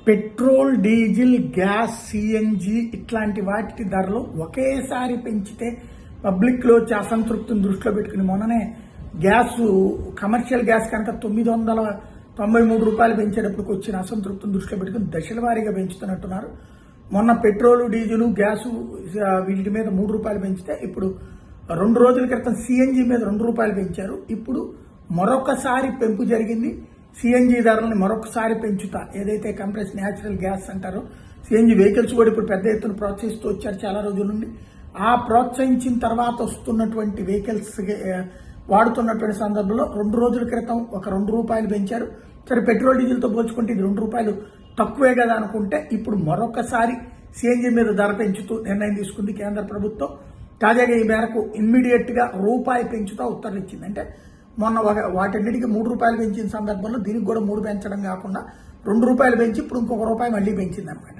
Petrol, diesel, gas, CNG ఇట్లాంటి వాటి ధరలు ఒకేసారి పెంచితే పబ్లిక్లో అసంతృప్తిని దృష్టిలో పెట్టుకుని మొన్ననే గ్యాస్, కమర్షియల్ గ్యాస్ కనుక 993 రూపాయలు పెంచేటప్పటికి వచ్చిన అసంతృప్తిని దృష్టిలో పెట్టుకుని దశల వారీగా పెంచుతున్నట్టున్నారు. మొన్న పెట్రోల్, డీజిల్, గ్యాసు వీటి మీద 3 రూపాయలు పెంచితే ఇప్పుడు 2 రోజుల క్రితం సిఎన్జి మీద 2 రూపాయలు పెంచారు. ఇప్పుడు మరొకసారి పెంపు జరిగింది. సిఎన్జి ధరలను మరొకసారి పెంచుతా, ఏదైతే కంప్రెస్ న్యాచురల్ గ్యాస్ అంటారో సిఎన్జి వెహికల్స్ కూడా ఇప్పుడు పెద్ద ఎత్తున ప్రోత్సహిస్తూ వచ్చారు చాలా రోజుల నుండి. ఆ ప్రోత్సహించిన తర్వాత వస్తున్నటువంటి వెహికల్స్ వాడుతున్నటువంటి సందర్భంలో 2 రోజుల క్రితం ఒక 2 రూపాయలు పెంచారు. సరే, పెట్రోల్ డీజిల్తో పోల్చుకుంటే ఇది 2 రూపాయలు తక్కువే కదా అనుకుంటే ఇప్పుడు మరొకసారి సిఎన్జి మీద ధర పెంచుతూ నిర్ణయం తీసుకుంది కేంద్ర ప్రభుత్వం. తాజాగా ఈ మేరకు ఇమ్మీడియట్ గా రూపాయి పెంచుతా ఉత్తర్వులు ఇచ్చింది. అంటే మొన్న వాటన్నిటికీ 3 రూపాయలు పెంచిన సందర్భంలో దీనికి కూడా 3 పెంచడం కాకుండా 2 రూపాయలు పెంచి ఇప్పుడు ఇంకొక రూపాయి మళ్ళీ పెంచింది అనమాట.